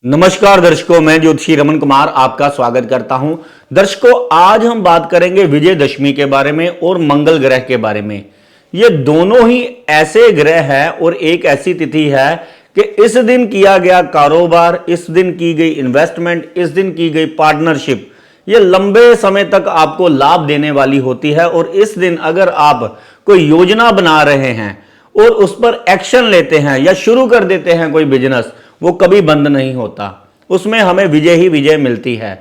नमस्कार दर्शकों, मैं ज्योतिषी रमन कुमार आपका स्वागत करता हूं। दर्शकों, आज हम बात करेंगे विजयदशमी के बारे में और मंगल ग्रह के बारे में। ये दोनों ही ऐसे ग्रह हैं और एक ऐसी तिथि है कि इस दिन किया गया कारोबार, इस दिन की गई इन्वेस्टमेंट, इस दिन की गई पार्टनरशिप, ये लंबे समय तक आपको लाभ देने वाली होती है। और इस दिन अगर आप कोई योजना बना रहे हैं और उस पर एक्शन लेते हैं या शुरू कर देते हैं कोई बिजनेस, वो कभी बंद नहीं होता, उसमें हमें विजय ही विजय मिलती है।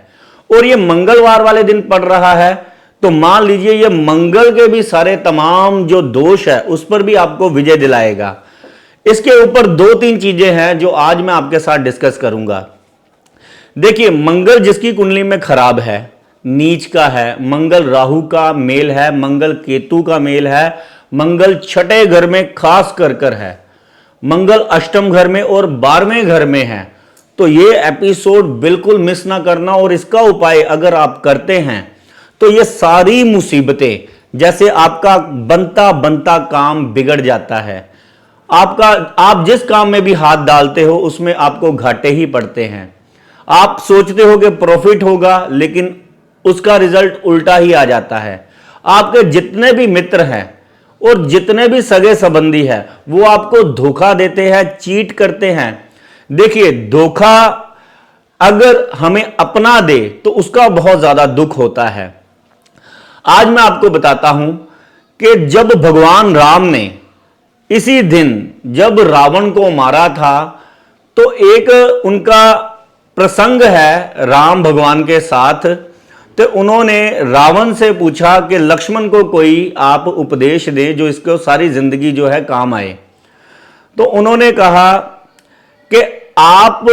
और ये मंगलवार वाले दिन पड़ रहा है, तो मान लीजिए ये मंगल के भी सारे तमाम जो दोष है उस पर भी आपको विजय दिलाएगा। इसके ऊपर दो तीन चीजें हैं जो आज मैं आपके साथ डिस्कस करूंगा। देखिए, मंगल जिसकी कुंडली में खराब है, नीच का है, मंगल राहु का मेल है, मंगल केतु का मेल है, मंगल छठे घर में खास कर है, मंगल अष्टम घर में और 12वें घर में है, तो ये एपिसोड बिल्कुल मिस ना करना। और इसका उपाय अगर आप करते हैं तो ये सारी मुसीबतें, जैसे आपका बनता बनता काम बिगड़ जाता है, आप जिस काम में भी हाथ डालते हो उसमें आपको घाटे ही पड़ते हैं। आप सोचते हो कि प्रॉफिट होगा, लेकिन उसका रिजल्ट उल्टा ही आ जाता है। आपके जितने भी मित्र हैं और जितने भी सगे संबंधी हैं वो आपको धोखा देते हैं, चीट करते हैं। देखिए, धोखा अगर हमें अपना दे तो उसका बहुत ज्यादा दुख होता है। आज मैं आपको बताता हूं कि जब भगवान राम ने इसी दिन जब रावण को मारा था, तो एक उनका प्रसंग है राम भगवान के साथ। तो उन्होंने रावण से पूछा कि लक्ष्मण को कोई आप उपदेश दें जो इसको सारी जिंदगी जो है काम आए। तो उन्होंने कहा कि आप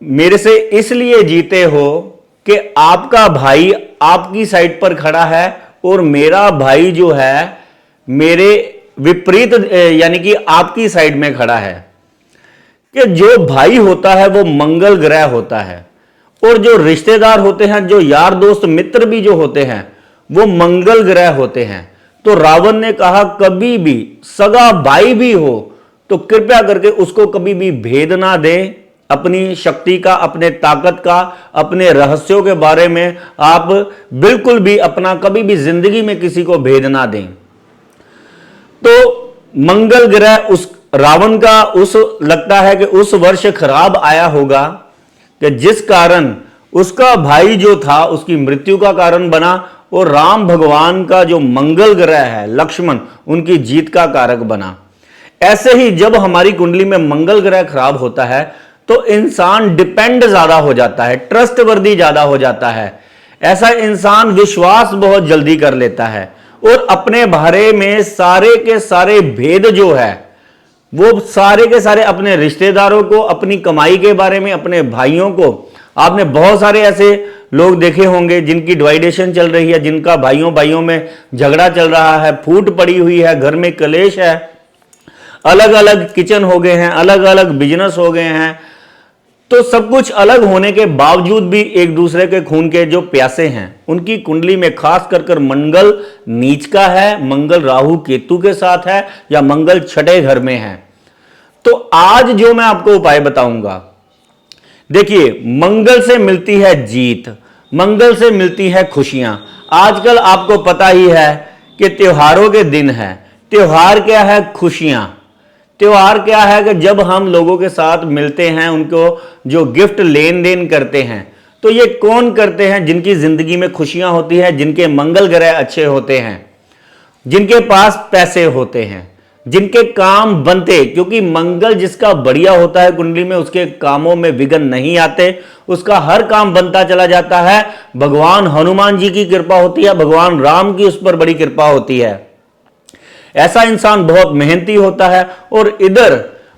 मेरे से इसलिए जीते हो कि आपका भाई आपकी साइड पर खड़ा है और मेरा भाई जो है मेरे विपरीत, यानी कि आपकी साइड में खड़ा है। कि जो भाई होता है वो मंगल ग्रह होता है, और जो रिश्तेदार होते हैं, जो यार दोस्त मित्र भी जो होते हैं, वो मंगल ग्रह होते हैं। तो रावण ने कहा कभी भी सगा भाई भी हो तो कृपया करके उसको कभी भी भेद ना दें। अपनी शक्ति का, अपने ताकत का, अपने रहस्यों के बारे में आप बिल्कुल भी अपना कभी भी जिंदगी में किसी को भेद ना दें। तो मंगल ग्रह उस रावण का उस लगता है कि उस वर्ष खराब आया होगा कि जिस कारण उसका भाई जो था उसकी मृत्यु का कारण बना, और राम भगवान का जो मंगल ग्रह है लक्ष्मण, उनकी जीत का कारक बना। ऐसे ही जब हमारी कुंडली में मंगल ग्रह खराब होता है तो इंसान डिपेंड ज्यादा हो जाता है, ट्रस्टवर्दी ज्यादा हो जाता है। ऐसा इंसान विश्वास बहुत जल्दी कर लेता है और अपने बारे में सारे के सारे भेद जो है वो सारे के सारे अपने रिश्तेदारों को, अपनी कमाई के बारे में, अपने भाइयों को, आपने बहुत सारे ऐसे लोग देखे होंगे जिनकी डिवाइडेशन चल रही है, जिनका भाइयों भाइयों में झगड़ा चल रहा है, फूट पड़ी हुई है, घर में कलेश है, अलग अलग किचन हो गए हैं, अलग अलग बिजनेस हो गए हैं। तो सब कुछ अलग होने के बावजूद भी एक दूसरे के खून के जो प्यासे हैं, उनकी कुंडली में खास कर मंगल नीच का है, मंगल राहु केतु के साथ है, या मंगल छठे घर में है। तो आज जो मैं आपको उपाय बताऊंगा, देखिए, मंगल से मिलती है जीत, मंगल से मिलती है खुशियां। आजकल आपको पता ही है कि त्योहारों के दिन है। त्योहार क्या है? खुशियां। त्योहार क्या है कि जब हम लोगों के साथ मिलते हैं, उनको जो गिफ्ट लेन देन करते हैं, तो ये कौन करते हैं? जिनकी जिंदगी में खुशियां होती है, जिनके मंगल ग्रह अच्छे होते हैं, जिनके पास पैसे होते हैं, जिनके काम बनते, क्योंकि मंगल जिसका बढ़िया होता है कुंडली में, उसके कामों में विघ्न नहीं आते, उसका हर काम बनता चला जाता है। भगवान हनुमान जी की कृपा होती है, भगवान राम की उस पर बड़ी कृपा होती है। ऐसा इंसान बहुत मेहनती होता है। और इधर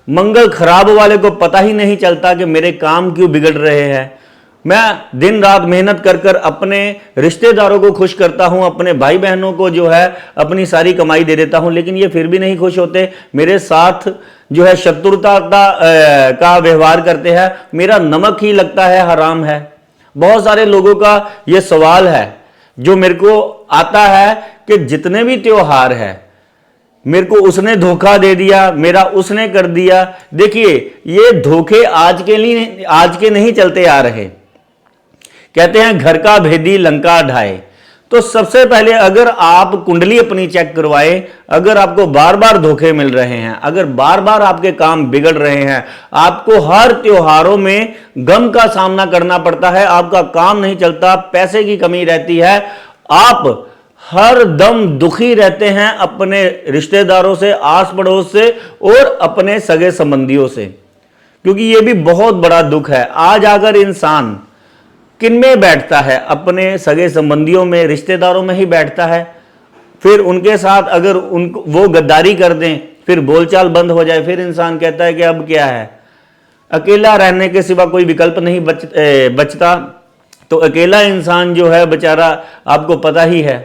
मंगल खराब वाले को पता ही नहीं चलता कि मेरे काम क्यों बिगड़ रहे हैं। मैं दिन रात मेहनत कर कर अपने रिश्तेदारों को खुश करता हूं, अपने भाई बहनों को जो है अपनी सारी कमाई दे देता हूं, लेकिन ये फिर भी नहीं खुश होते, मेरे साथ जो है शत्रुता का व्यवहार करते हैं, मेरा नमक ही लगता है हराम है। बहुत सारे लोगों का यह सवाल है जो मेरे को आता है कि जितने भी त्योहार है, मेरे को उसने धोखा दे दिया, मेरा उसने कर दिया। देखिए, ये धोखे आज के नहीं चलते आ रहे। कहते हैं घर का भेदी लंका ढाए। तो सबसे पहले अगर आप कुंडली अपनी चेक करवाए, अगर आपको बार बार धोखे मिल रहे हैं, अगर बार बार आपके काम बिगड़ रहे हैं, आपको हर त्योहारों में गम का सामना करना पड़ता है, आपका काम नहीं चलता, पैसे की कमी रहती है, आप हर दम दुखी रहते हैं अपने रिश्तेदारों से, आस पड़ोस से और अपने सगे संबंधियों से, क्योंकि यह भी बहुत बड़ा दुख है। आज अगर इंसान किन में बैठता है? अपने सगे संबंधियों में, रिश्तेदारों में ही बैठता है। फिर उनके साथ अगर वो गद्दारी कर दें, फिर बोलचाल बंद हो जाए, फिर इंसान कहता है कि अब क्या है, अकेला रहने के सिवा कोई विकल्प नहीं बचता। तो अकेला इंसान जो है बेचारा, आपको पता ही है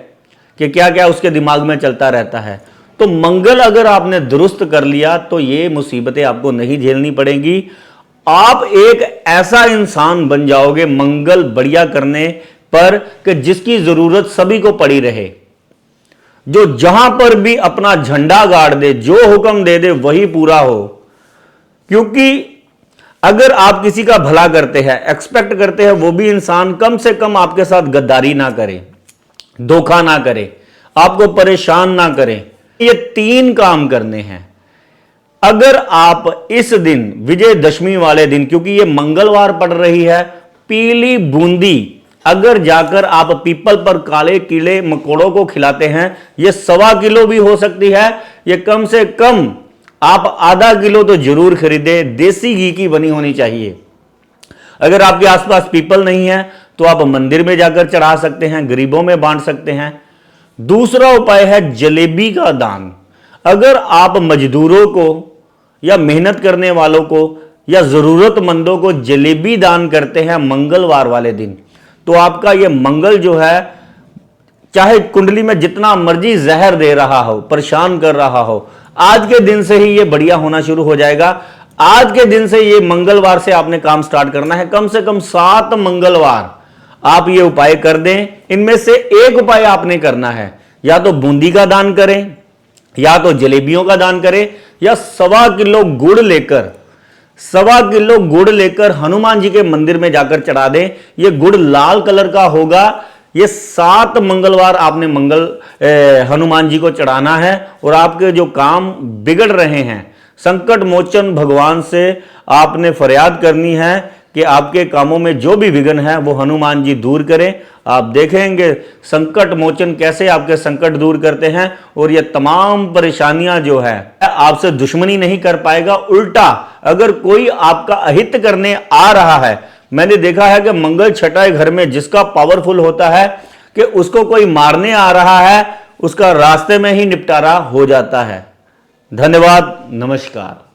कि क्या क्या उसके दिमाग में चलता रहता है। तो मंगल अगर आपने दुरुस्त कर लिया तो ये मुसीबतें आपको नहीं झेलनी पड़ेंगी। आप एक ऐसा इंसान बन जाओगे मंगल बढ़िया करने पर कि जिसकी जरूरत सभी को पड़ी रहे, जो जहां पर भी अपना झंडा गाड़ दे, जो हुक्म दे दे वही पूरा हो। क्योंकि अगर आप किसी का भला करते हैं, एक्सपेक्ट करते हैं वो भी इंसान कम से कम आपके साथ गद्दारी ना करे, धोखा ना करे, आपको परेशान ना करे। ये 3 काम करने हैं। अगर आप इस दिन विजयदशमी वाले दिन, क्योंकि ये मंगलवार पड़ रही है, पीली बूंदी अगर जाकर आप पीपल पर काले कीड़े मकोड़ों को खिलाते हैं, ये 1.25 किलो भी हो सकती है, ये कम से कम आप आधा किलो तो जरूर खरीदे, देसी घी की बनी होनी चाहिए। अगर आपके आसपास पीपल नहीं है तो आप मंदिर में जाकर चढ़ा सकते हैं, गरीबों में बांट सकते हैं। दूसरा उपाय है जलेबी का दान। अगर आप मजदूरों को या मेहनत करने वालों को या जरूरतमंदों को जलेबी दान करते हैं मंगलवार वाले दिन, तो आपका यह मंगल जो है, चाहे कुंडली में जितना मर्जी जहर दे रहा हो, परेशान कर रहा हो, आज के दिन से ही यह बढ़िया होना शुरू हो जाएगा। आज के दिन से, ये मंगलवार से आपने काम स्टार्ट करना है। कम से कम 7 मंगलवार आप ये उपाय कर दें। इनमें से एक उपाय आपने करना है, या तो बूंदी का दान करें, या तो जलेबियों का दान करें, या 1.25 किलो गुड़ लेकर 1.25 किलो गुड़ लेकर हनुमान जी के मंदिर में जाकर चढ़ा दें। यह गुड़ लाल कलर का होगा। ये 7 मंगलवार आपने हनुमान जी को चढ़ाना है, और आपके जो काम बिगड़ रहे हैं, संकट मोचन भगवान से आपने फरियाद करनी है कि आपके कामों में जो भी विघ्न है वो हनुमान जी दूर करें। आप देखेंगे संकट मोचन कैसे आपके संकट दूर करते हैं, और ये तमाम परेशानियां जो है आपसे दुश्मनी नहीं कर पाएगा। उल्टा अगर कोई आपका अहित करने आ रहा है, मैंने देखा है कि मंगल छठा घर में जिसका पावरफुल होता है कि उसको कोई मारने आ रहा है, उसका रास्ते में ही निपटारा हो जाता है। धन्यवाद, नमस्कार।